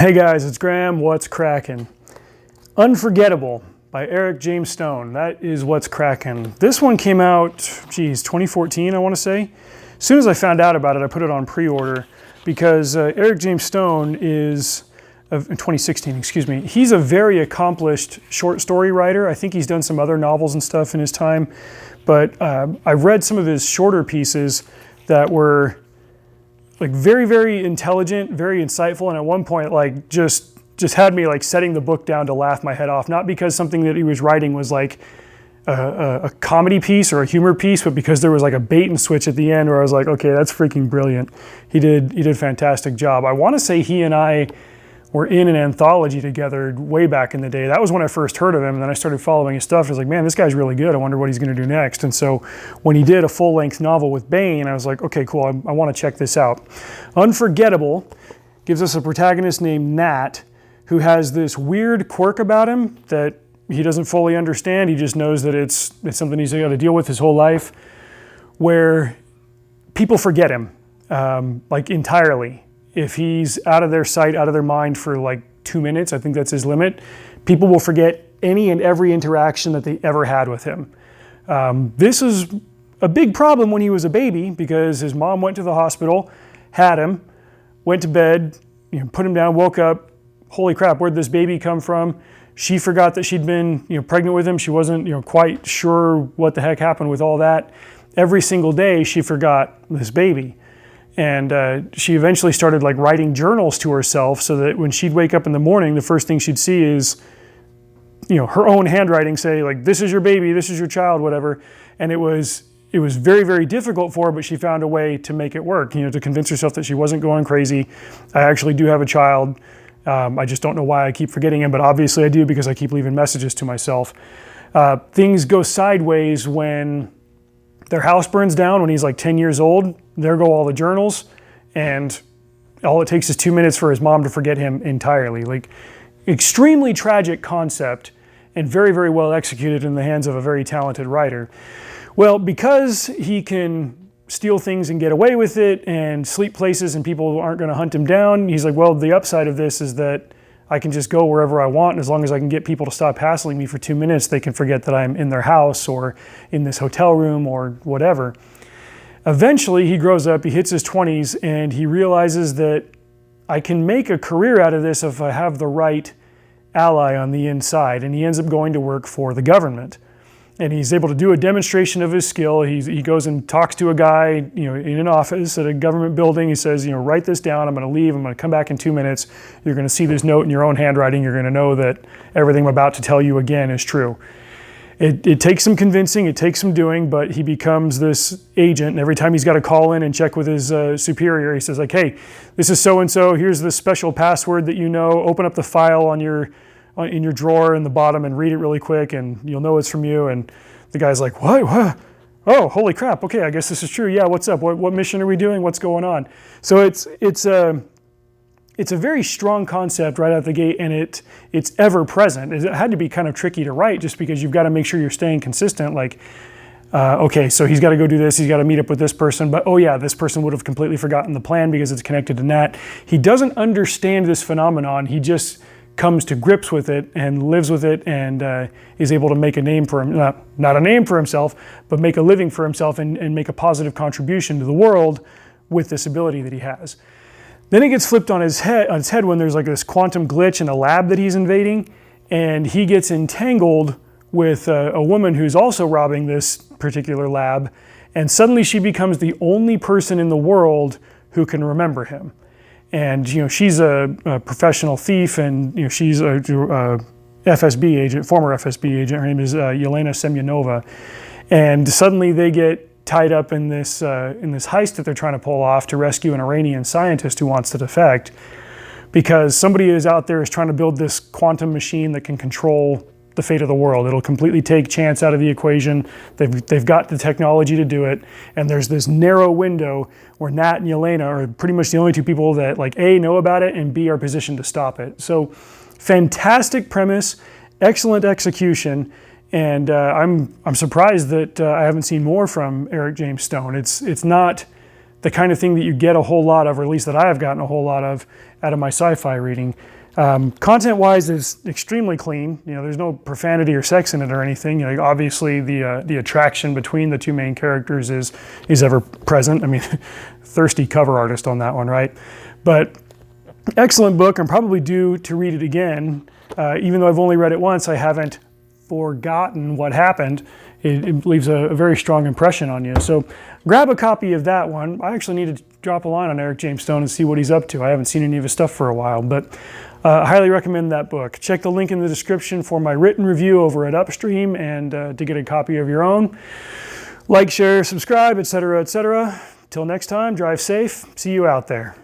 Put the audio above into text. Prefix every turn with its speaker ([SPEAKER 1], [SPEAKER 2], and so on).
[SPEAKER 1] Hey guys, it's Graham. What's cracking? Unforgettable by Eric James Stone. That is what's cracking. This one came out, 2014, I want to say. As soon as I found out about it, I put it on pre-order because Eric James Stone is, in 2016, excuse me, he's a very accomplished short story writer. I think he's done some other novels and stuff in his time, but I've read some of his shorter pieces that were like very, very intelligent, very insightful, and at one point like just had me like setting the book down to laugh my head off, not because something that he was writing was like a comedy piece or a humor piece, but because there was like a bait and switch at the end where I was like, okay, that's freaking brilliant. He did a fantastic job. I want to say he and I were in an anthology together way back in the day. That was when I first heard of him, and then I started following his stuff. I was like, man, this guy's really good. I wonder what he's going to do next. And so when he did a full-length novel with Bane, I was like, okay, cool, I want to check this out. Unforgettable gives us a protagonist named Nat who has this weird quirk about him that he doesn't fully understand. He just knows that it's something he's got to deal with his whole life, where people forget him, like entirely. If he's out of their sight, out of their mind for like 2 minutes, I think that's his limit, people will forget any and every interaction that they ever had with him. This is a big problem when he was a baby because his mom went to the hospital, had him, went to bed, put him down, woke up, holy crap, where'd this baby come from? She forgot that she'd been pregnant with him. She wasn't quite sure what the heck happened with all that. Every single day she forgot this baby. And she eventually started like writing journals to herself so that when she'd wake up in the morning, the first thing she'd see is, her own handwriting say like, this is your baby, this is your child, whatever. And it was very, very difficult for her, but she found a way to make it work, to convince herself that she wasn't going crazy. I actually do have a child. I just don't know why I keep forgetting him, but obviously I do because I keep leaving messages to myself. Things go sideways when their house burns down when he's like 10 years old. There go all the journals, and all it takes is 2 minutes for his mom to forget him entirely. Like, extremely tragic concept and very, very well executed in the hands of a very talented writer. Well, because he can steal things and get away with it and sleep places and people aren't going to hunt him down, he's like, well, the upside of this is that I can just go wherever I want, and as long as I can get people to stop hassling me for 2 minutes, they can forget that I'm in their house or in this hotel room or whatever. Eventually, he grows up, he hits his 20s, and he realizes that I can make a career out of this if I have the right ally on the inside, and he ends up going to work for the government. And he's able to do a demonstration of his skill. He goes and talks to a guy, in an office at a government building. He says, write this down. I'm going to leave. I'm going to come back in 2 minutes. You're going to see this note in your own handwriting. You're going to know that everything I'm about to tell you again is true. It takes some convincing. It takes some doing, but he becomes this agent. And every time he's got to call in and check with his superior, he says like, hey, this is so-and-so. Here's the special password that open up the file in your drawer in the bottom and read it really quick, and you'll know it's from you. And the guy's like, what? Oh, holy crap. Okay, I guess this is true. Yeah, what's up? What mission are we doing? What's going on? So it's a very strong concept right out the gate, and it's ever present. It had to be kind of tricky to write just because you've got to make sure you're staying consistent. Like, okay, so he's got to go do this. He's got to meet up with this person, but oh yeah, this person would have completely forgotten the plan because it's connected to Nat. He doesn't understand this phenomenon. He just comes to grips with it and lives with it, and is able to make a name for him, not a name for himself, but make a living for himself and make a positive contribution to the world with this ability that he has. Then it gets flipped on his head when there's like this quantum glitch in a lab that he's invading, and he gets entangled with a woman who's also robbing this particular lab, and suddenly she becomes the only person in the world who can remember him. And she's a professional thief, and she's a FSB agent, former FSB agent. Her name is Yelena Semyonova, and suddenly they get tied up in this heist that they're trying to pull off to rescue an Iranian scientist who wants to defect, because somebody is out there is trying to build this quantum machine that can control the fate of the world. It'll completely take chance out of the equation. They've got the technology to do it, and there's this narrow window where Nat and Yelena are pretty much the only two people that like A, know about it, and B, are positioned to stop it. So fantastic premise, excellent execution, and I'm surprised that I haven't seen more from Eric James Stone. It's not the kind of thing that you get a whole lot of, or at least that I have gotten a whole lot of, out of my sci-fi reading. Content-wise, is extremely clean. You know, there's no profanity or sex in it or anything. You know, obviously, the attraction between the two main characters is ever present. I mean, thirsty cover artist on that one, right? But excellent book. I'm probably due to read it again. Even though I've only read it once, I haven't forgotten what happened. It leaves a very strong impression on you. So grab a copy of that one. I actually need to drop a line on Eric James Stone and see what he's up to. I haven't seen any of his stuff for a while, but I highly recommend that book. Check the link in the description for my written review over at Upstream and to get a copy of your own. Like, share, subscribe, etc., etc. Till next time, drive safe. See you out there.